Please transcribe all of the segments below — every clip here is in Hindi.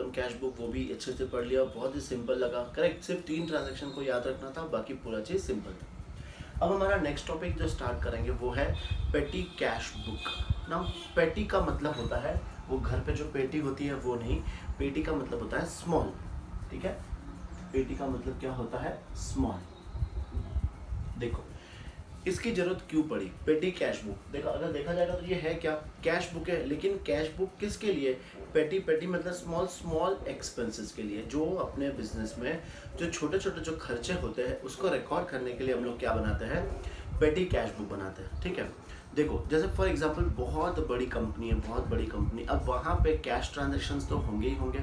कॉलम कैश बुक वो भी अच्छे से पढ़ लिया, बहुत ही सिंपल लगा। करेक्ट, सिर्फ 3 ट्रांजैक्शन को याद रखना था, बाकी पूरा चीज़ सिंपल था। अब हमारा नेक्स्ट टॉपिक जो स्टार्ट करेंगे वो है पेटी कैश बुक। ना, पेटी का मतलब होता है वो घर पे जो पेटी होती है वो नहीं, पेटी का मतलब होता है स्मॉल। ठीक है, पेटी का मतलब क्या होता है? स्मॉल। देखो इसकी जरूरत क्यों पड़ी, पेटी कैश बुक। देखो अगर देखा जाएगा तो ये है क्या, कैश बुक है, लेकिन कैश बुक किसके लिए? पेटी, पेटी मतलब स्मॉल स्मॉल एक्सपेंसेस के लिए, जो अपने बिजनेस में जो छोटे छोटे जो खर्चे होते हैं उसको रिकॉर्ड करने के लिए हम लोग क्या बनाते हैं? पेटी कैश बुक बनाते हैं। ठीक है, देखो जैसे फॉर एग्जांपल बहुत बड़ी कंपनी है, बहुत बड़ी कंपनी, अब वहाँ पे कैश ट्रांजेक्शन्स तो होंगे ही होंगे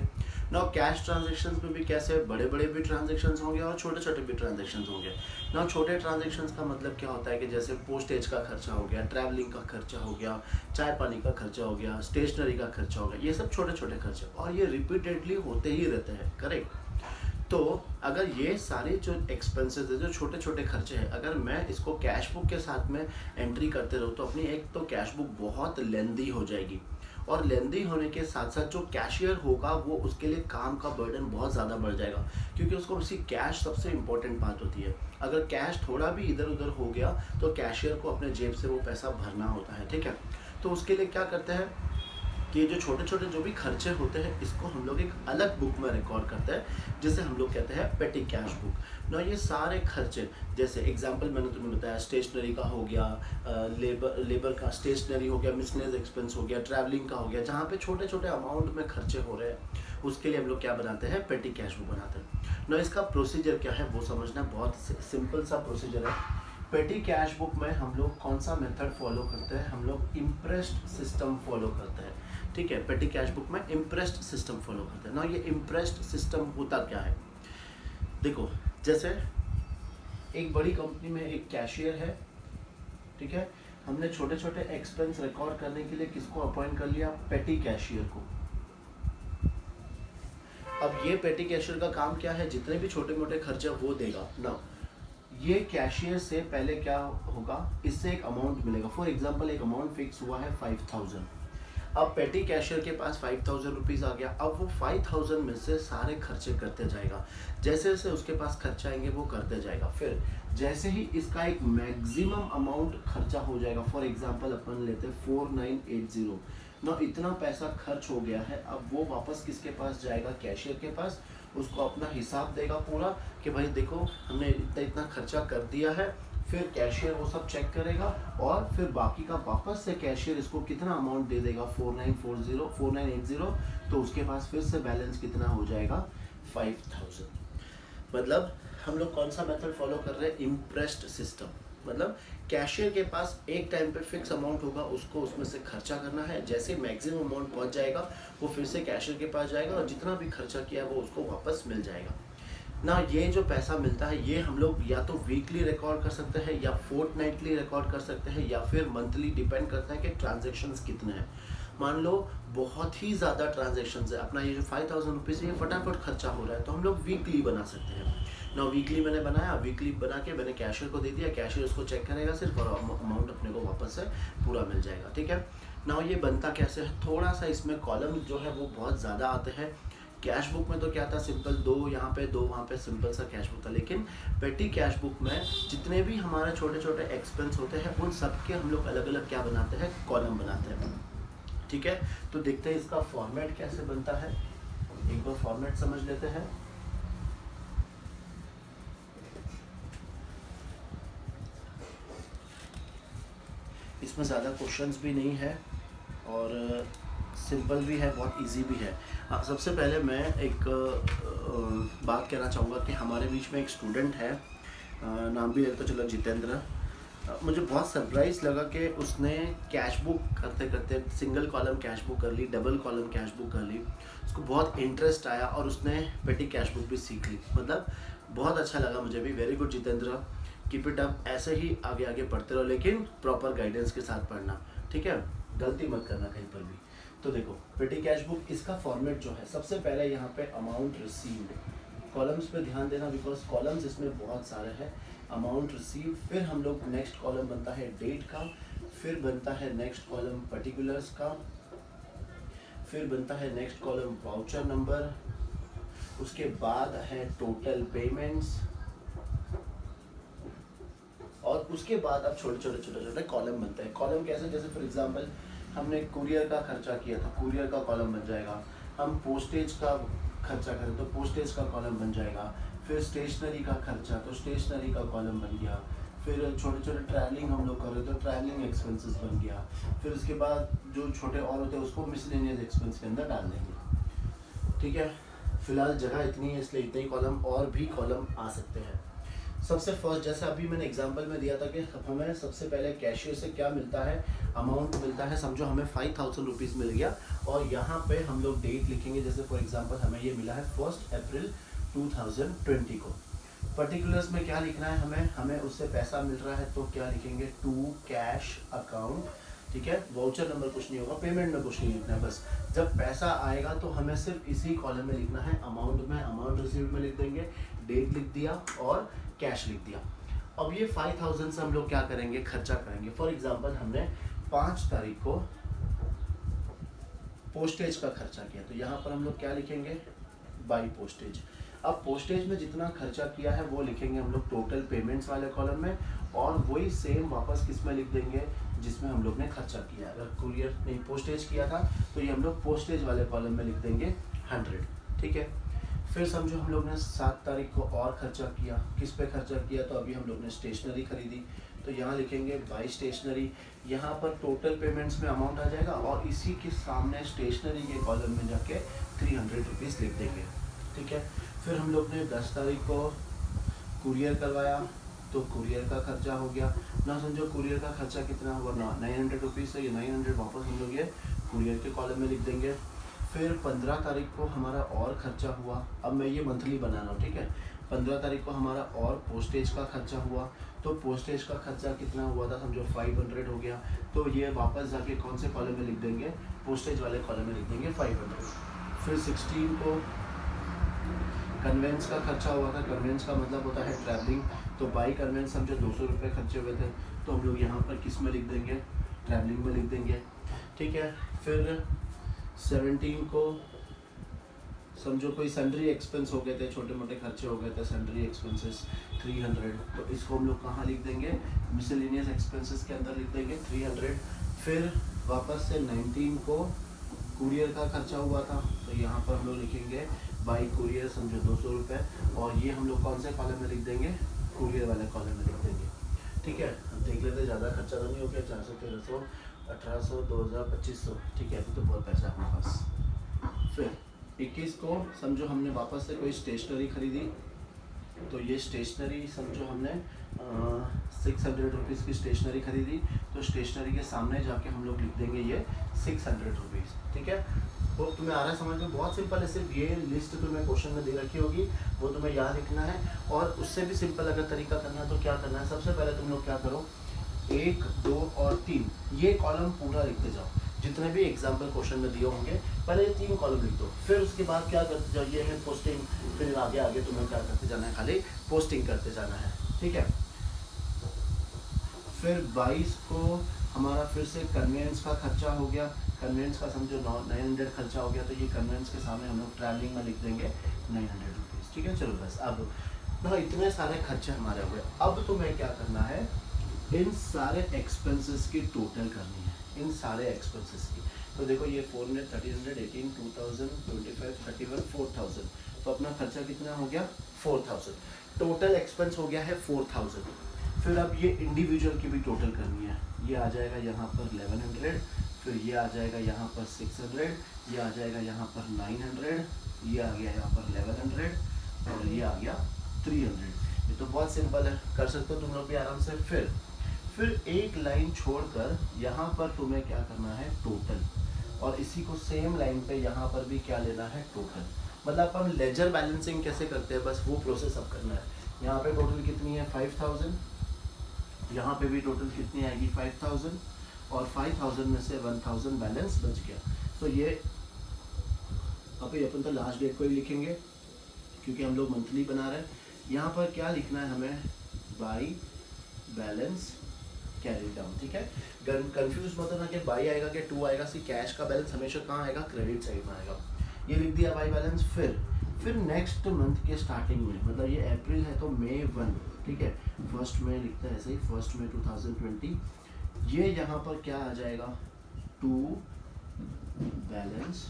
ना। कैश ट्रांजेक्शन्स में भी कैसे, बड़े बड़े भी ट्रांजेक्शन्स होंगे और छोटे छोटे भी ट्रांजेक्शन्स होंगे ना। छोटे ट्रांजेक्शन्स का मतलब क्या होता है कि जैसे पोस्टेज का खर्चा हो गया, ट्रैवलिंग का खर्चा हो गया, चाय पानी का खर्चा हो गया, स्टेशनरी का खर्चा हो गया, ये सब छोटे छोटे खर्चे और ये रिपीटेडली होते ही रहते हैं। करेक्ट, तो अगर ये सारे जो एक्सपेंसेस है, जो छोटे छोटे खर्चे हैं, अगर मैं इसको कैश बुक के साथ में एंट्री करते रहूँ तो अपनी एक तो कैश बुक बहुत लेंदी हो जाएगी, और लेंदी होने के साथ साथ जो कैशियर होगा वो उसके लिए काम का बर्डन बहुत ज़्यादा बढ़ जाएगा, क्योंकि उसको उसी कैश सबसे इंपॉर्टेंट बात होती है। अगर कैश थोड़ा भी इधर उधर हो गया तो कैशियर को अपने जेब से वो पैसा भरना होता है। ठीक है, तो उसके लिए क्या करते हैं कि ये जो छोटे छोटे जो भी खर्चे होते हैं इसको हम लोग एक अलग बुक में रिकॉर्ड करते हैं, जिसे हम लोग कहते हैं पेटी कैश बुक ना। ये सारे खर्चे, जैसे एग्जांपल मैंने तुम्हें बताया, स्टेशनरी का हो गया, लेबर का, स्टेशनरी हो गया, मिसलेनियस एक्सपेंस हो गया, ट्रैवलिंग का हो गया, जहाँ पे छोटे छोटे अमाउंट में खर्चे हो रहे हैं उसके लिए हम लोग क्या बनाते हैं? पेटी कैश बुक बनाते हैं ना। इसका प्रोसीजर क्या है वो समझना, बहुत सिंपल सा प्रोसीजर है। पेटी कैश बुक में हम लोग कौन सा मेथड फॉलो करते हैं? हम लोग इम्प्रेस्ड सिस्टम फॉलो करते हैं। ठीक है, पेटी कैश बुक में इम्प्रेस्ड सिस्टम फॉलो करते हैं ना। ये इम्प्रेस्ड सिस्टम होता क्या है? देखो जैसे एक बड़ी कंपनी में एक कैशियर है, ठीक है, हमने छोटे छोटे एक्सपेंस रिकॉर्ड करने के लिए किसको अपॉइंट कर लिया? पेटी कैशियर को। अब ये पेटी कैशियर का काम क्या है? जितने भी छोटे मोटे खर्चे वो देगा ना। ये कैशियर से पहले क्या होगा, इससे एक अमाउंट मिलेगा। फॉर एग्जांपल एक अमाउंट फिक्स हुआ है 5000। अब पेटी कैशियर के पास 5000 रुपीज़ आ गया। अब वो 5000 में से सारे खर्चे करते जाएगा, जैसे जैसे उसके पास खर्चे आएंगे वो करते जाएगा। फिर जैसे ही इसका एक मैक्सिमम अमाउंट खर्चा हो जाएगा, फॉर एग्जांपल अपन लेते हैं 4980 ना, इतना पैसा खर्च हो गया है, अब वो वापस किसके पास जाएगा? कैशियर के पास। उसको अपना हिसाब देगा पूरा कि भाई देखो हमने इतना इतना खर्चा कर दिया है। फिर कैशियर वो सब चेक करेगा और फिर बाकी का वापस से कैशियर इसको कितना अमाउंट दे देगा? 4980, तो उसके पास फिर से बैलेंस कितना हो जाएगा? 5000। मतलब हम लोग कौन सा मेथड फॉलो कर रहे हैं? Impressed system. मतलब कैशियर के पास एक टाइम पे फिक्स अमाउंट होगा, उसको उसमें से खर्चा करना है, जैसे मैक्सिमम अमाउंट पहुंच जाएगा वो फिर से कैशियर के पास जाएगा और जितना भी खर्चा किया वो उसको वापस मिल जाएगा ना। ये जो पैसा मिलता है ये हम लोग या तो वीकली रिकॉर्ड कर सकते हैं, या फोर्टनाइटली रिकॉर्ड कर सकते हैं, या फिर मंथली, डिपेंड करता है कि ट्रांजेक्शन्स कितने हैं। मान लो बहुत ही ज़्यादा ट्रांजेक्शन्स है, अपना ये जो 5000 रुपीज़ ये फटाफट खर्चा हो रहा है, तो हम लोग वीकली बना सकते हैं ना। वीकली मैंने बनाया, वीकली बना के मैंने कैशियर को दे दिया, कैशियर उसको चेक करेगा सिर्फ और अमाउंट अपने को वापस से पूरा मिल जाएगा। ठीक है ना। ये बनता कैसे है? थोड़ा सा इसमें कॉलम जो है वो बहुत ज़्यादा आते हैं। कैश बुक में तो क्या था, सिंपल, 2 यहाँ पे 2 वहाँ पे, सिंपल सा कैश बुक था। लेकिन पेटी कैश बुक में जितने भी हमारे छोटे छोटे एक्सपेंस होते हैं उन सब के हम लोग अलग अलग क्या बनाते हैं? कॉलम बनाते हैं। ठीक है, तो देखते हैं इसका फॉर्मेट कैसे बनता है। एक बार फॉर्मेट समझ लेते हैं। इसमें ज़्यादा क्वेश्चंस भी नहीं है और सिंपल भी है, बहुत इजी भी है। सबसे पहले मैं एक बात कहना चाहूँगा कि हमारे बीच में एक स्टूडेंट है, नाम भी लेते चलो, जितेंद्र। मुझे बहुत सरप्राइज़ लगा कि उसने कैश बुक करते करते सिंगल कॉलम कैश बुक कर ली, डबल कॉलम कैश बुक कर ली। उसको बहुत इंटरेस्ट आया और उसने पेटी कैश बुक भी सीख ली। मतलब बहुत अच्छा लगा मुझे भी। Very good Jitendra, keep it up. ऐसे ही आगे आगे पढ़ते रहो, लेकिन प्रॉपर गाइडेंस के साथ पढ़ना। ठीक है, गलती मत करना कहीं पर भी। तो देखो पेटी कैश बुक, इसका फॉर्मेट जो है, सबसे पहले यहाँ पे अमाउंट रिसीव्ड, कॉलम्स पे ध्यान देना बिकॉज कॉलम्स इसमें बहुत सारे हैं। अमाउंट रिसीव, फिर हम लोग नेक्स्ट कॉलम बनता है डेट का, फिर बनता है नेक्स्ट कॉलम पर्टिकुलर्स का, फिर बनता है नेक्स्ट कॉलम वाउचर नंबर, उसके बाद है टोटल पेमेंट्स, और उसके बाद अब छोटे छोटे कॉलम बनते हैं। कॉलम कैसे, जैसे फॉर एग्जांपल हमने कुरियर का खर्चा किया था, कुरियर का कॉलम बन जाएगा। हम पोस्टेज का खर्चा करें तो पोस्टेज का कॉलम बन जाएगा। फिर स्टेशनरी का खर्चा तो स्टेशनरी का कॉलम बन गया। फिर छोटे छोटे ट्रैवलिंग हम लोग कर रहे तो ट्रैवलिंग एक्सपेंसेस बन गया। फिर उसके बाद जो छोटे और होते हैं उसको मिसलेनियस एक्सपेंस के अंदर डाल देंगे। ठीक है, फिलहाल जगह इतनी है इसलिए इतने ही कॉलम, और भी कॉलम आ सकते हैं। सबसे फर्स्ट, जैसे अभी मैंने एग्जांपल में दिया था कि हमें सबसे पहले कैशियर से क्या मिलता है, अमाउंट मिलता है। समझो हमें 5000 रुपीज़ मिल गया, और यहाँ पे हम लोग डेट लिखेंगे। जैसे फॉर एग्जांपल हमें ये मिला है 1 अप्रैल 2020 को। पर्टिकुलर्स में क्या लिखना है, हमें उससे पैसा मिल रहा है तो क्या लिखेंगे, टू कैश अकाउंट। ठीक है, वाउचर नंबर कुछ नहीं होगा, पेमेंट में कुछ नहीं लिखना है। बस जब पैसा आएगा तो हमें सिर्फ इसी कॉलम में लिखना है, अमाउंट में अमाउंट रिसीव्ड में लिख देंगे, डेट लिख दिया और कैश लिख दिया। अब ये 5000 से हम लोग क्या करेंगे, खर्चा करेंगे। फॉर एग्जांपल हमने 5 तारीख को पोस्टेज का खर्चा किया, तो यहाँ पर हम लोग क्या लिखेंगे, बाई पोस्टेज। अब पोस्टेज में जितना खर्चा किया है वो लिखेंगे हम लोग टोटल पेमेंट्स वाले कॉलम में, और वही सेम वापस किस में लिख देंगे, जिसमें हम लोग ने खर्चा किया। अगर कुरियर नहीं पोस्टेज किया था तो ये हम लोग पोस्टेज वाले कॉलम में लिख देंगे 100। ठीक है, फिर समझो हम लोग ने 7 तारीख को और खर्चा किया। किस पे खर्चा किया, तो अभी हम लोग ने स्टेशनरी खरीदी, तो यहाँ लिखेंगे बाई स्टेशनरी। यहाँ पर टोटल पेमेंट्स में अमाउंट आ जाएगा, और इसी के सामने स्टेशनरी के कॉलम में जाके 300 रुपीज़ लिख देंगे। ठीक है, फिर हम लोग ने 10 तारीख को कुरियर करवाया, तो कुरियर का खर्चा हो गया ना। समझो कुरियर का खर्चा कितना हुआ, 900 रुपीज़, तो ये 900 वापस हम लोग ये कुरियर के कॉलम में लिख देंगे। फिर 15 तारीख को हमारा और खर्चा हुआ, अब मैं ये मंथली बना रहा हूँ। ठीक है, 15 तारीख को हमारा और पोस्टेज का खर्चा हुआ, तो पोस्टेज का खर्चा कितना हुआ था, समझो 500 हो गया, तो ये वापस जाके कौन से कॉलम में लिख देंगे, पोस्टेज वाले कॉलम में लिख देंगे 500। फिर 16 को कन्वेंस का खर्चा हुआ था। कन्वेंस का मतलब होता है ट्रैवलिंग, तो बाई कन्वेंस समझो 200 रुपये खर्चे हुए थे, तो हम लोग यहाँ पर किस में लिख देंगे, ट्रैवलिंग में लिख देंगे। ठीक है, फिर 17 को समझो कोई सन्ड्री एक्सपेंस हो गए थे, छोटे मोटे खर्चे हो गए थे, सन्ड्री एक्सपेंसेस 300, तो इसको हम लोग कहाँ लिख देंगे, मिसलेनियस एक्सपेंसेस के अंदर लिख देंगे 300। फिर वापस से 19 को कुरियर का खर्चा हुआ था, तो यहाँ पर हम लोग लिखेंगे बाई कुरियर, समझो 200 रुपये, और ये हम लोग कौन से कॉलम में लिख देंगे, कुरियर वाले कॉलम में लिख देंगे। ठीक है, हम देख लेते, ज़्यादा खर्चा तो नहीं हो गया, 400, 1300, 1800, 2000, 2500। ठीक है, अभी तो बहुत पैसा है हमारे पास। फिर 21 को समझो हमने वापस से कोई स्टेशनरी खरीदी, तो ये स्टेशनरी समझो हमने 600 रुपीज़ की स्टेशनरी खरीदी, तो स्टेशनरी के सामने जाके हम लोग लिख देंगे ये 600 रुपीज़। ठीक है, वो तुम्हें आ रहा है समझ में, बहुत सिंपल है। सिर्फ ये लिस्ट तुम्हें क्वेश्चन में दे रखी होगी, वो तुम्हें याद रखना है। और उससे भी सिंपल अगर तरीका करना है तो क्या करना है, सबसे पहले तुम लोग क्या करो, 1, 2 और 3 ये कॉलम पूरा लिखते जाओ, जितने भी एग्जाम्पल क्वेश्चन में दिए होंगे, पहले ये 3 कॉलम लिख दो। फिर उसके बाद क्या करते जाओ, ये है पोस्टिंग, फिर आगे आगे तुम्हें क्या करते जाना है, खाली पोस्टिंग करते जाना है। ठीक है, फिर 22 को हमारा फिर से कन्वेंस का खर्चा हो गया। कन्वेंस का समझो 900 खर्चा हो गया, तो ये कन्वेंस के सामने हम लोग ट्रैवलिंग में लिख देंगे 900 रुपीज़। ठीक है, चलो बस अब ना इतने सारे खर्चे हमारे हुए। अब तुम्हें क्या करना है, इन सारे एक्सपेंसेस की टोटल करनी है, इन सारे एक्सपेंसेस की। तो देखो ये 400, 1300, 18, 2000, 25, 31, 4000, तो अपना खर्चा कितना हो गया, 4000। टोटल एक्सपेंस हो गया है 4000। फिर अब ये इंडिविजुअल की भी टोटल करनी है। ये आ जाएगा यहाँ पर 1100, फिर ये आ जाएगा यहाँ पर 600, ये आ जाएगा यहाँ पर 900, ये आ गया यहाँ पर 1100, और ये आ गया 300। ये तो बहुत सिंपल है, कर सकते हो तुम लोग भी आराम से। फिर एक लाइन छोड़कर यहाँ पर तुम्हें क्या करना है, टोटल, और इसी को सेम लाइन पे यहाँ पर भी क्या लेना है, टोटल। मतलब हम लेजर बैलेंसिंग कैसे करते हैं, बस वो प्रोसेस अब करना है। यहाँ पे टोटल कितनी है, 5000, यहाँ पे भी टोटल कितनी आएगी, 5000, और 5000 में से 1000 बैलेंस बच गया। तो ये अभी अपन तो लास्ट डेट को ही लिखेंगे क्योंकि हम लोग मंथली बना रहे हैं। यहाँ पर क्या लिखना है हमें, बाई बैलेंस कैरी डाउन, ठीक है। कंफ्यूज मत होना कि बाई आएगा कि टू आएगा। सी कैश का बैलेंस हमेशा कहाँ आएगा, क्रेडिट साइड में आएगा। ये लिख दिया बाई बैलेंस। फिर नेक्स्ट मंथ के स्टार्टिंग में, मतलब ये अप्रैल है तो मई 1, ठीक है, फर्स्ट में लिखता है ऐसे ही, फर्स्ट में 2020, ये यहाँ पर क्या आ जाएगा, to balance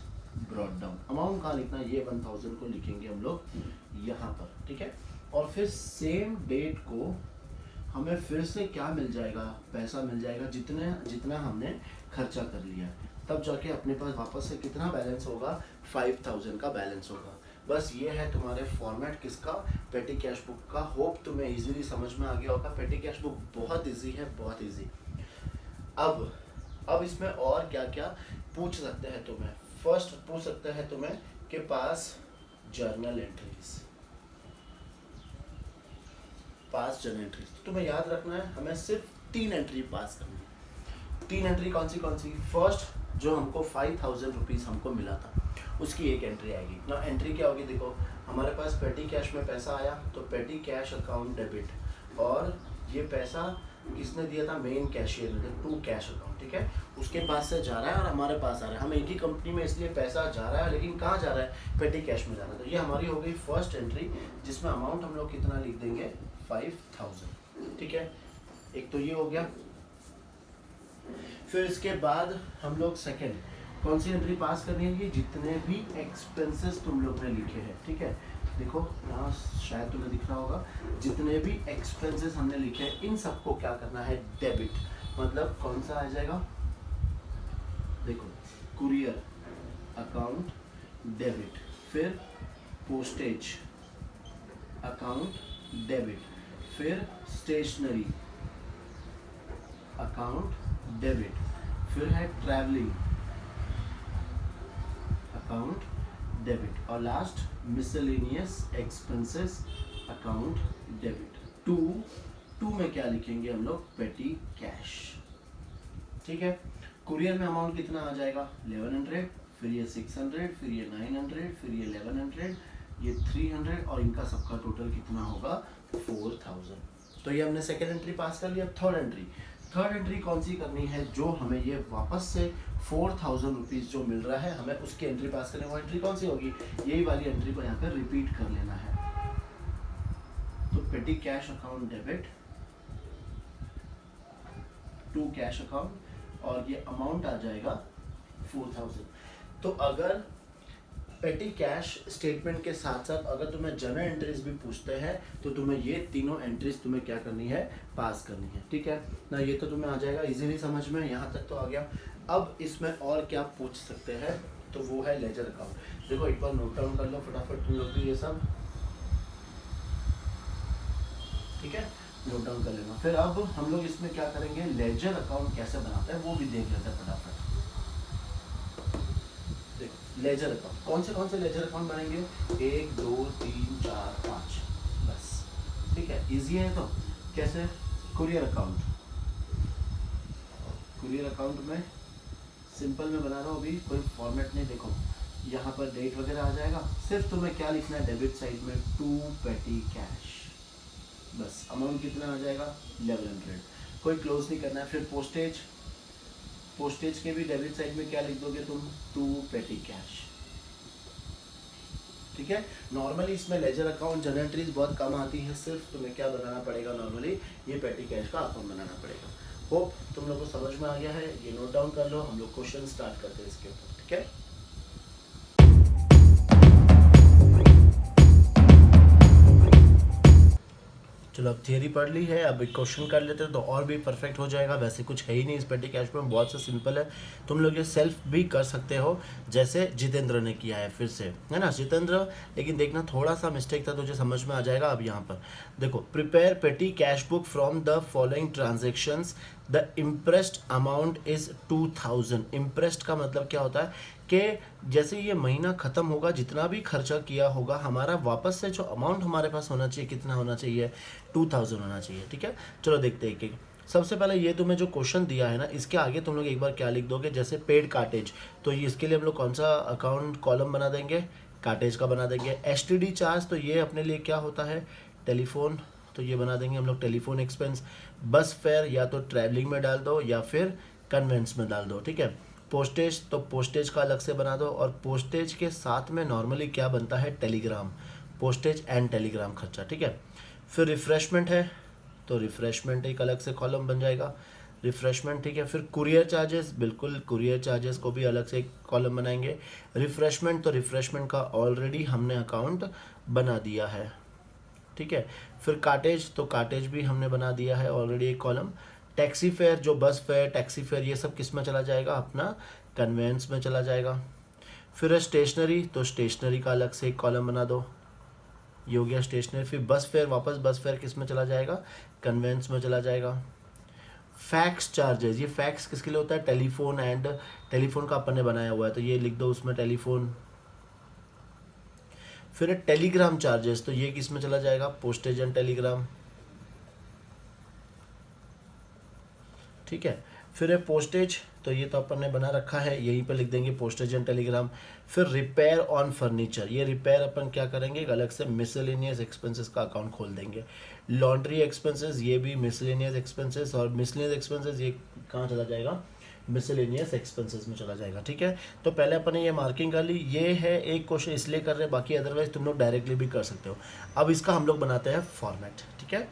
brought down. Amount कहाँ लिखना है, ये 1000 को लिखेंगे हम लोग यहाँ पर, ठीक है। और फिर सेम डेट को हमें फिर से क्या मिल जाएगा, पैसा मिल जाएगा जितना हमने खर्चा कर लिया है, तब जाके अपने पास वापस से कितना बैलेंस होगा, 5000 का बैलेंस होगा। बस ये है तुम्हारे फॉर्मेट किसका, पेटी कैश बुक का। होप तुम्हें इजीली समझ में आ गया होगा। पेटी कैश बुक बहुत इजी है, बहुत इजी। अब इसमें और क्या क्या पूछ सकते हैं तुम्हें। फर्स्ट पूछ सकते हैं तुम्हें के पास जर्नल एंट्रीज, तुम्हें याद रखना है हमें सिर्फ 3 एंट्री पास करनी है। 3 एंट्री कौन सी? फर्स्ट जो हमको 5000 रुपीज़ हमको मिला था उसकी एक एंट्री आएगी ना। एंट्री क्या होगी, देखो हमारे पास पेटी कैश में पैसा आया तो पेटी कैश अकाउंट डेबिट, और ये पैसा किसने दिया था, मेन कैशियर ने, टू कैश अकाउंट, ठीक है। उसके पास से जा रहा है और हमारे पास आ रहा है। हम एक ही कंपनी में इसलिए पैसा जा रहा है, लेकिन कहाँ जा रहा है, पेटी कैश में जा रहा है। तो ये हमारी हो गई फर्स्ट एंट्री, जिसमें अमाउंट हम लोग कितना लिख देंगे, 5000, ठीक है। एक तो ये हो गया। फिर इसके बाद हम लोग सेकेंड कौन सी एंट्री पास करनी है, जितने भी एक्सपेंसेस तुम लोग ने लिखे हैं, ठीक है। देखो यहाँ शायद तुम्हें दिख रहा होगा, जितने भी एक्सपेंसेस हमने लिखे हैं इन सबको क्या करना है, डेबिट। मतलब कौन सा आ जाएगा, देखो कुरियर अकाउंट डेबिट, फिर पोस्टेज अकाउंट डेबिट, फिर स्टेशनरी अकाउंट डेबिट, फिर है ट्रैवलिंग अकाउंट डेबिट, और last miscellaneous expenses account debit. To में क्या लिखेंगे हम लोग, पेटी कैश, ठीक है। कुरियर में अमाउंट कितना आ जाएगा, 1100, फिर ये 600, फिर ये 900, फिर ये 1100, ये 300, और इनका सबका टोटल कितना होगा, 4000। तो ये हमने सेकेंड एंट्री पास कर लिया। थर्ड एंट्री कौन सी करनी है, जो हमें ये वापस से 4000 रुपीज़ जो मिल रहा है, हमें उसकी एंट्री पास करनी है। वो एंट्री कौन सी होगी, यही वाली एंट्री को यहाँ पर रिपीट कर लेना है। तो petty cash account debit, to cash account, और ये अमाउंट आ जाएगा 4000। तो अगर पेटी कैश स्टेटमेंट के साथ साथ अगर तुम्हें जर्नल एंट्रीज भी पूछते हैं तो तुम्हें ये तीनों एंट्रीज तुम्हें क्या करनी है, पास करनी है, ठीक है ना। ये तो तुम्हें आ जाएगा इजीली समझ में, यहाँ तक तो आ गया। अब इसमें और क्या पूछ सकते हैं, तो वो है लेजर अकाउंट। देखो एक बार नोट डाउन कर लो फटाफट तुम लोग भी ये सब, ठीक है, नोट डाउन कर लेना। फिर अब हम लोग इसमें क्या करेंगे, लेजर अकाउंट कैसे बनाते हैं वो भी देख लेते हैं फटाफट। देखो लेजर अकाउंट कौन से लेजर अकाउंट बनेंगे, 1 2 3 4 5, बस, ठीक है, इजी है। तो कैसे, कुरियर अकाउंट में सिंपल में बना रहा हूँ, अभी कोई फॉर्मेट नहीं। देखो यहाँ पर डेट वगैरह आ जाएगा, सिर्फ तुम्हें क्या लिखना है, डेबिट साइड में टू पेटी कैश, बस अमाउंट कितना आ जाएगा, 1100, कोई क्लोज नहीं करना है। फिर पोस्टेज के भी डेबिट साइड में क्या लिख दोगे तुम, टू पेटी कैश, ठीक है। नॉर्मली इसमें लेजर अकाउंट जर्नल एंट्रीज बहुत कम आती है, सिर्फ तुम्हें क्या बनाना पड़ेगा, नॉर्मली ये पेटी कैश का अकाउंट बनाना पड़ेगा। होप तुम लोग को समझ में आ गया है, ये नोट डाउन कर लो, हम लोग क्वेश्चन स्टार्ट करते हैं इसके ऊपर, ठीक है। चलो अब थियरी पढ़ ली है, अब एक क्वेश्चन कर लेते हैं तो और भी परफेक्ट हो जाएगा। वैसे कुछ है ही नहीं इस पेटी कैश में, बहुत सा सिंपल है, तुम लोग ये सेल्फ भी कर सकते हो जैसे जितेंद्र ने किया है। फिर से है ना जितेंद्र, लेकिन देखना थोड़ा सा मिस्टेक था, तुझे समझ में आ जाएगा। अब यहाँ पर देखो, प्रिपेयर पेटी cash book from the following transactions, the impressed amount is 2000। Impressed का मतलब क्या होता है कि जैसे ये महीना ख़त्म होगा, जितना भी खर्चा किया होगा, हमारा वापस से जो अमाउंट हमारे पास होना चाहिए, कितना होना चाहिए, 2000 होना चाहिए, ठीक है। चलो देखते हैं एक। सबसे पहले ये तुम्हें जो क्वेश्चन दिया है ना, इसके आगे तुम लोग एक बार क्या लिख दोगे, जैसे पेड कार्टेज, तो इसके लिए हम लोग कौन सा अकाउंट कॉलम बना देंगे, कार्टेज का बना देंगे। STD चार्ज, तो ये अपने लिए क्या होता है, टेलीफोन तो ये बना देंगे हम लोग टेलीफोन एक्सपेंस। बस फेयर या तो ट्रैवलिंग में डाल दो या फिर कन्वेंस में डाल दो, ठीक है। पोस्टेज तो पोस्टेज का अलग से बना दो, और पोस्टेज के साथ में नॉर्मली क्या बनता है, टेलीग्राम, पोस्टेज एंड टेलीग्राम खर्चा, ठीक है। फिर रिफ्रेशमेंट है तो रिफ्रेशमेंट एक अलग से कॉलम बन जाएगा, रिफ्रेशमेंट, ठीक है। फिर कुरियर चार्जेस, बिल्कुल कुरियर चार्जेस को भी अलग से एक कॉलम बनाएंगे। रिफ्रेशमेंट तो रिफ्रेशमेंट का ऑलरेडी हमने अकाउंट बना दिया है, ठीक है। फिर काटेज तो काटेज भी हमने बना दिया है ऑलरेडी एक कॉलम। टैक्सी फेयर, जो बस फेयर, टैक्सी फेयर, ये सब किस में चला जाएगा, अपना कन्वेंस में चला जाएगा। फिर स्टेशनरी तो स्टेशनरी का अलग से एक कॉलम बना दो, ये हो गया स्टेशनरी। फिर बस फेयर, वापस बस फेयर किस में चला जाएगा, कन्वेंस में चला जाएगा। फैक्स चार्जेस, ये फैक्स किसके लिए होता है, टेलीफोन एंड टेलीफोन का अपन ने बनाया हुआ है तो ये लिख दो उसमें टेलीफोन। फिर टेलीग्राम चार्जेस, तो ये किस में चला जाएगा, पोस्टेज एंड टेलीग्राम, ठीक है। फिर है पोस्टेज, तो ये तो अपन ने बना रखा है, यहीं पे लिख देंगे पोस्टेज एंड टेलीग्राम। फिर रिपेयर ऑन फर्नीचर, ये रिपेयर अपन क्या करेंगे, एक अलग से मिसलेनियस एक्सपेंसेस का अकाउंट खोल देंगे। लॉन्ड्री एक्सपेंसेस, ये भी मिसलेनियस एक्सपेंसेस, और मिसलेनियस एक्सपेंसेस ये कहाँ चला जाएगा, मिसलेनियस एक्सपेंसेस में चला जाएगा, ठीक है। तो पहले अपन ने ये मार्किंग कर ली, ये है एक क्वेश्चन इसलिए कर रहे हैं, बाकी अदरवाइज तुम लोग डायरेक्टली भी कर सकते हो। अब इसका हम लोग बनाते हैं फॉर्मेट, ठीक है।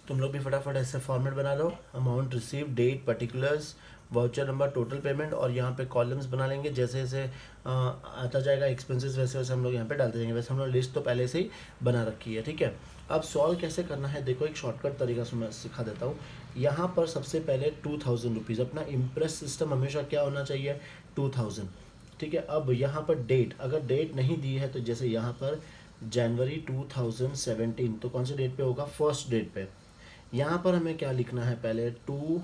तुम लोग भी फटाफट ऐसे फॉर्मेट बना लो, amount receive, date, particulars, voucher number, total payment, और यहाँ पे कॉलम्स बना लेंगे। जैसे जैसे आता जाएगा एक्सपेंसेस वैसे वैसे हम लोग यहाँ पे डालते जाएंगे। वैसे हम लोग लिस्ट तो पहले से ही बना रखी है, ठीक है। अब सॉल्व कैसे करना है, देखो एक शॉर्टकट तरीका से मैं सिखा देता हूँ। यहाँ पर सबसे पहले 2000 रुपीज़, अपना इम्प्रेस सिस्टम हमेशा क्या होना चाहिए, 2000, ठीक है। अब यहाँ पर डेट, अगर डेट नहीं दी है तो जैसे यहाँ पर जनवरी 2017, तो कौन से डेट पे होगा, फर्स्ट डेट पे। यहाँ पर हमें क्या लिखना है, पहले टू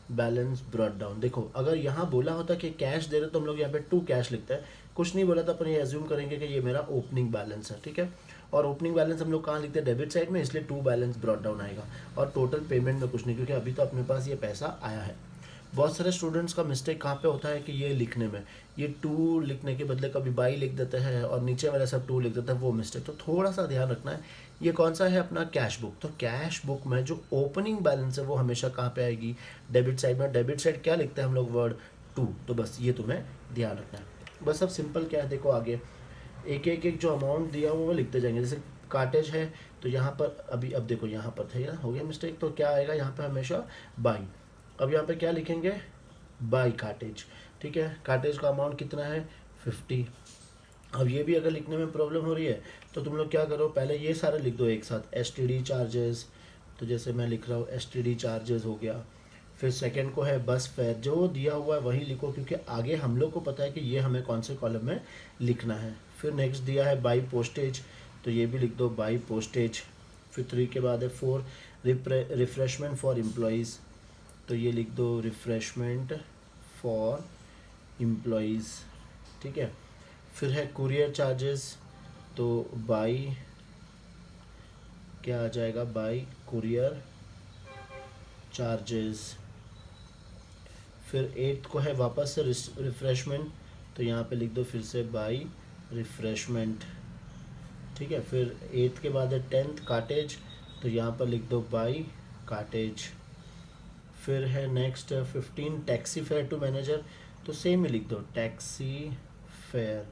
बैलेंस ब्रॉट डाउन। देखो अगर यहाँ बोला होता कि कैश दे रहे तो हम लोग यहाँ पे टू कैश लिखते हैं, कुछ नहीं बोला तो अपन ये एज्यूम करेंगे कि ये मेरा ओपनिंग बैलेंस है, ठीक है। और ओपनिंग बैलेंस हम लोग कहाँ लिखते हैं, डेबिट साइड में, इसलिए टू बैलेंस ब्रॉट डाउन आएगा। और टोटल पेमेंट में कुछ नहीं, क्योंकि अभी तो अपने पास ये पैसा आया है। बहुत सारे स्टूडेंट्स का मिस्टेक कहाँ पे होता है कि ये लिखने में, ये टू लिखने के बदले कभी बाई लिख देते हैं और नीचे वाला सब टू लिख देते हैं, वो मिस्टेक तो थोड़ा सा ध्यान रखना है। ये कौन सा है, अपना कैश बुक, तो कैश बुक में जो ओपनिंग बैलेंस है वो हमेशा कहाँ पे आएगी, डेबिट साइड में। डेबिट साइड क्या लिखते हैं हम लोग, वर्ड टू, तो बस ये तुम्हें ध्यान रखना है। बस अब सिंपल क्या है, देखो आगे एक एक एक जो अमाउंट दिया हुआ वो लिखते जाएंगे। जैसे कार्टेज है तो यहाँ पर अभी, अब देखो यहाँ पर थे ना, हो गया मिस्टेक, तो क्या आएगा यहाँ पे हमेशा बाई। अब यहाँ पे क्या लिखेंगे, बाई कार्टेज, ठीक है। कार्टेज का अमाउंट कितना है, 50। अब ये भी अगर लिखने में प्रॉब्लम हो रही है तो तुम लोग क्या करो, पहले ये सारे लिख दो एक साथ, एसटीडी चार्जेस, तो जैसे मैं लिख रहा हूँ एसटीडी चार्जेस हो गया। फिर सेकंड को है बस फेयर, जो दिया हुआ है वही लिखो, क्योंकि आगे हम लोग को पता है कि ये हमें कौन से कॉलम में लिखना है। फिर नेक्स्ट दिया है बाई पोस्टेज, तो ये भी लिख दो बाई पोस्टेज। फिर 3 के बाद है 4 रिफ्रेशमेंट फॉर एम्प्लॉयज़, तो ये लिख दो रिफ्रेशमेंट फॉर एम्प्लॉयज़, ठीक है। फिर है कुरियर चार्जेस, तो बाई क्या आ जाएगा, बाई कुरियर चार्जेस। फिर 8 को है वापस से रिफ्रेशमेंट, तो यहाँ पे लिख दो फिर से बाई रिफ्रेशमेंट, ठीक है। फिर 8 के बाद है 10th कार्टेज, तो यहाँ पर लिख दो बाई कार्टेज। फिर है next 15 taxi fare to manager, तो सेम ही लिख दो टैक्सी फेयर,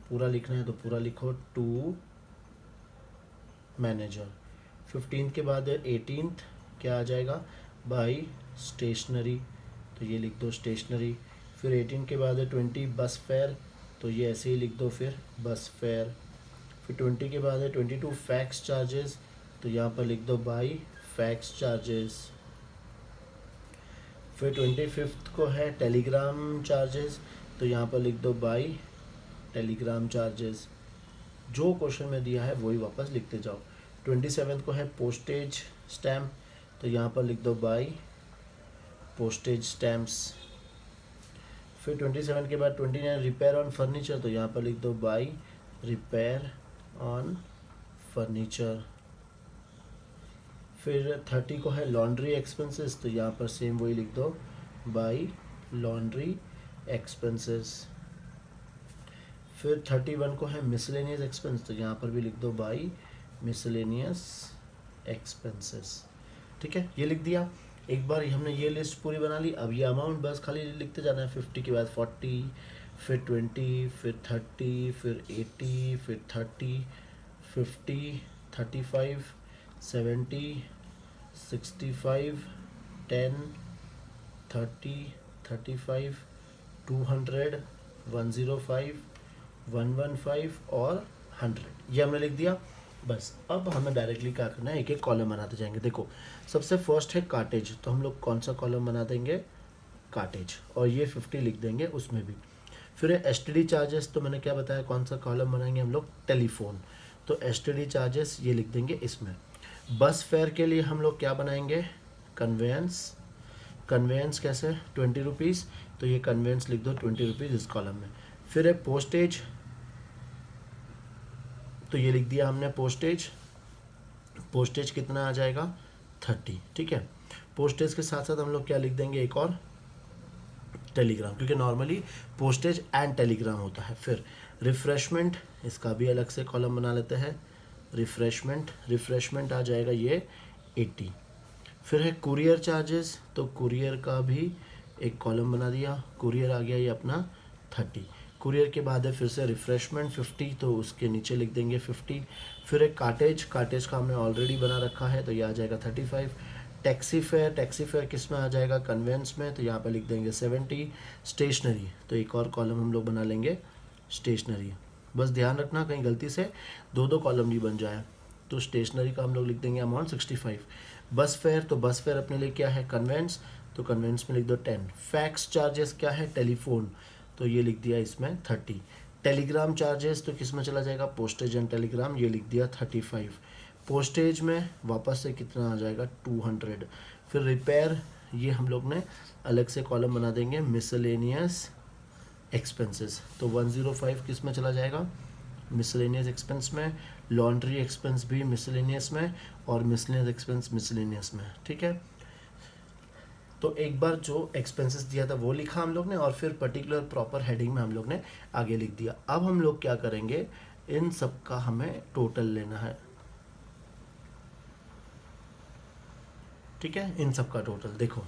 पूरा लिखना है तो पूरा लिखो, टू मैनेजर। 15 के बाद 18th क्या आ जाएगा, बाई स्टेशनरी, तो ये लिख दो स्टेशनरी। फिर 18 के बाद 20 बस फेयर, तो ये ऐसे ही लिख दो फिर बस फेयर। फिर 20 के बाद 22 फैक्स चार्जेस, तो यहाँ पर लिख दो बाई फैक्स चार्जेस। फिर 25 को है टेलीग्राम चार्जेस, तो यहाँ पर लिख दो बाई टेलीग्राम चार्जेस। जो क्वेश्चन में दिया है वही वापस लिखते जाओ। 27 को है पोस्टेज स्टैम्प, तो यहाँ पर लिख दो बाई पोस्टेज स्टैम्प्स। फिर 27 के बाद 29 रिपेयर ऑन फर्नीचर, तो यहाँ पर लिख दो बाई रिपेयर ऑन फर्नीचर। फिर 30 को है लॉन्ड्री एक्सपेंसेस, तो यहाँ पर सेम वही लिख दो बाई लॉन्ड्री एक्सपेंसेस। फिर 31 को है मिसलेनियस एक्सपेंस, तो यहाँ पर भी लिख दो बाई मिसलेनियस एक्सपेंसेस। ठीक है, ये लिख दिया। एक बार हमने ये लिस्ट पूरी बना ली, अब ये अमाउंट बस खाली लिखते जाना है। 50 के बाद 40, फिर 20, फिर 30, फिर 80, फिर 30, 50, 35, 70, 65, 10, 30, 35, 200, 105, 115 और 100, ये हमने लिख दिया। बस अब हमें डायरेक्टली क्या करना है, एक एक कॉलम बनाते जाएंगे। देखो सबसे फर्स्ट है कार्टेज, तो हम लोग कौन सा कॉलम बना देंगे, कार्टेज, और ये 50 लिख देंगे उसमें भी। फिर है एसटीडी चार्जेस, तो मैंने क्या बताया कौन सा कॉलम बनाएंगे हम लोग, टेलीफोन, तो एसटीडी चार्जेस ये लिख देंगे इसमें। बस फेयर के लिए हम लोग क्या बनाएंगे, कन्वेंस, कन्वेंस कैसे 20 रुपीज़, तो ये कन्वेंस लिख दो 20 रुपीज़ इस कॉलम में। फिर है पोस्टेज, तो ये लिख दिया हमने पोस्टेज, पोस्टेज कितना आ जाएगा 30। ठीक है, पोस्टेज के साथ साथ हम लोग क्या लिख देंगे, एक और टेलीग्राम, क्योंकि नॉर्मली पोस्टेज एंड टेलीग्राम होता है। फिर रिफ्रेशमेंट, इसका भी अलग से कॉलम बना लेते हैं, रिफ्रेशमेंट, रिफ्रेशमेंट आ जाएगा ये 80। फिर है कुरियर चार्जेस, तो कुरियर का भी एक कॉलम बना दिया, कुरियर आ गया ये अपना 30। कुरियर के बाद है फिर से रिफ्रेशमेंट 50, तो उसके नीचे लिख देंगे 50। फिर एक कार्टेज, कार्टेज का हमने ऑलरेडी बना रखा है, तो ये आ जाएगा 35। टैक्सी फेयर, टैक्सी फेयर किस में आ जाएगा, कन्वेंस में, तो यहाँ पे लिख देंगे 70। स्टेशनरी, तो एक और कॉलम हम लोग बना लेंगे स्टेशनरी, बस ध्यान रखना कहीं गलती से दो दो कॉलम नहीं बन जाए। तो स्टेशनरी का हम लोग लिख देंगे अमाउंट 65। बस फेयर, तो बस फेयर अपने लिए क्या है, कन्वेंस, तो कन्वेंस में लिख दो 10। फैक्स चार्जेस क्या है, टेलीफोन, तो ये लिख दिया इसमें 30। टेलीग्राम चार्जेस तो किस में चला जाएगा, पोस्टेज एंड टेलीग्राम, ये लिख दिया 35। पोस्टेज में वापस से कितना आ जाएगा 200। फिर रिपेयर, ये हम लोग ने अलग से कॉलम बना देंगे मिसलेनियस एक्सपेंसेस, तो 105 किस में चला जाएगा, मिसलेनियस एक्सपेंस में। लॉन्ड्री एक्सपेंस भी मिसलेनियस में, और मिसलेनियस एक्सपेंस मिसलेनियस में। ठीक है, तो एक बार जो एक्सपेंसेस दिया था वो लिखा हम लोग ने, और फिर पर्टिकुलर प्रॉपर हेडिंग में हम लोग ने आगे लिख दिया। अब हम लोग क्या करेंगे, इन सब का हमें टोटल लेना है। ठीक है, इन सब का टोटल देखो,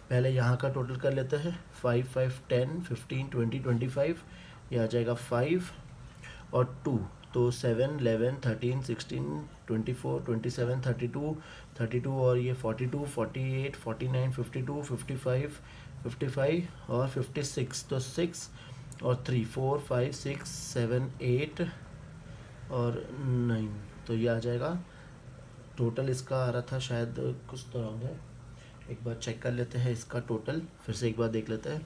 पहले यहाँ का टोटल कर लेते हैं। 5, 5, 10, 15, 20, 25, ये आ जाएगा 5 और 2, तो 7, 11, 13, 16, 24, 27, 32, 32 और ये 42, 48, 49, 52, 55, 55 और 56, तो 6 और 3, 4, 5, 6, 7, 8 और 9, तो ये आ जाएगा टोटल। इसका आ रहा था शायद कुछ तो रॉन्ग है, एक बार चेक कर लेते हैं इसका टोटल, फिर से एक बार देख लेते हैं।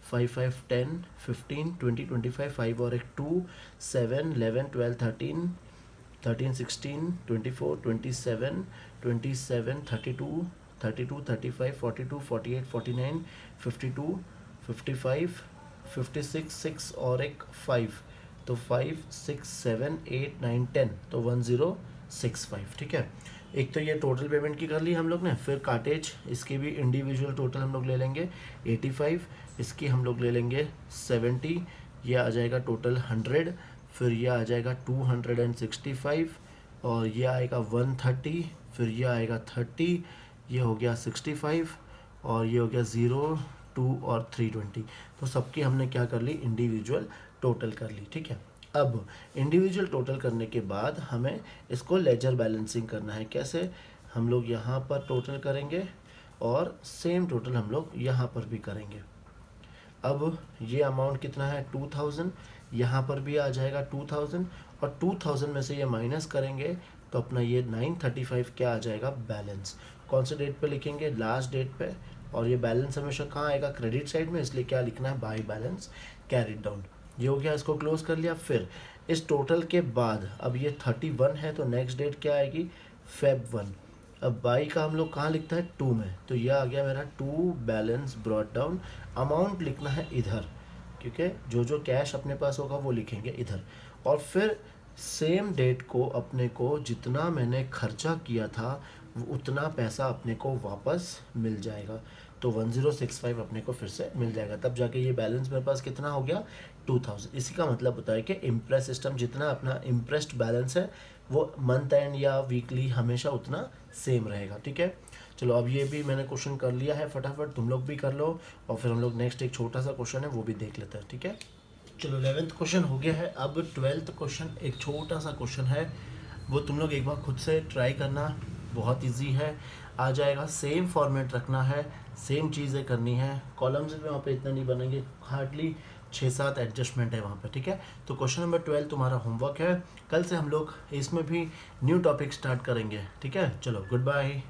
5, 5, 10, 15, 20, 25, 5 और एक 2, 7, 11, 12, 13, 13, 16, 24, 27, 27, 32, 32, 35, 42, 48, 49, 52, 55, 56, 6 और एक 5, तो 5, 6, 7, 8, 9, 10, तो 1065। ठीक है, एक तो ये टोटल पेमेंट की कर ली हम लोग ने। फिर कार्टेज, इसकी भी इंडिविजुअल टोटल हम लोग ले लेंगे 85, इसकी हम लोग ले लेंगे 70, ये आ जाएगा टोटल 100। फिर ये आ जाएगा 265 और ये आएगा 130, फिर ये आएगा 30, ये हो गया 65 और ये हो गया 0, 2 और 320। तो सबकी हमने क्या कर ली, इंडिविजुअल टोटल कर ली। ठीक है, अब इंडिविजुअल टोटल करने के बाद हमें इसको लेजर बैलेंसिंग करना है। कैसे, हम लोग यहाँ पर टोटल करेंगे और सेम टोटल हम लोग यहाँ पर भी करेंगे। अब ये अमाउंट कितना है 2000, यहाँ पर भी आ जाएगा 2000 और 2000 में से ये माइनस करेंगे तो अपना ये 935 क्या आ जाएगा, बैलेंस। कौन से डेट पे लिखेंगे, लास्ट डेट पे, और ये बैलेंस हमेशा कहाँ आएगा, क्रेडिट साइड में, इसलिए क्या लिखना है, बाय बैलेंस कैरिड डाउन। ये हो गया, इसको क्लोज कर लिया। फिर इस टोटल के बाद अब ये 31 है तो नेक्स्ट डेट क्या आएगी, Feb 1। अब बाई का हम लोग कहाँ लिखता है, 2 में, तो ये आ गया मेरा 2 बैलेंस ब्रॉट डाउन। अमाउंट लिखना है इधर, क्योंकि जो जो कैश अपने पास होगा वो लिखेंगे इधर। और फिर सेम डेट को अपने को जितना मैंने खर्चा किया था वो उतना पैसा अपने को वापस मिल जाएगा, तो 1065 अपने को फिर से मिल जाएगा। तब जाके ये बैलेंस मेरे पास कितना हो गया, 2000। इसी का मतलब होता है कि इम्प्रेस सिस्टम जितना अपना इम्प्रेस्ड बैलेंस है वो मंथ एंड या वीकली हमेशा उतना सेम रहेगा। ठीक है, चलो अब ये भी मैंने क्वेश्चन कर लिया है, फटाफट तुम लोग भी कर लो और फिर हम लोग नेक्स्ट एक छोटा सा क्वेश्चन है वो भी देख लेते हैं। ठीक है, चलो 11th क्वेश्चन हो गया है। अब 12th क्वेश्चन एक छोटा सा क्वेश्चन है, वो तुम लोग एक बार खुद से ट्राई करना, बहुत इजी है, आ जाएगा। सेम फॉर्मेट रखना है, सेम चीज़ें करनी है, कॉलम्स भी वहाँ पे इतना नहीं बनेंगे, हार्डली 6-7 एडजस्टमेंट है वहाँ पे। ठीक है, तो क्वेश्चन नंबर 12 तुम्हारा होमवर्क है। कल से हम लोग इसमें भी न्यू टॉपिक स्टार्ट करेंगे। ठीक है, चलो गुड बाय।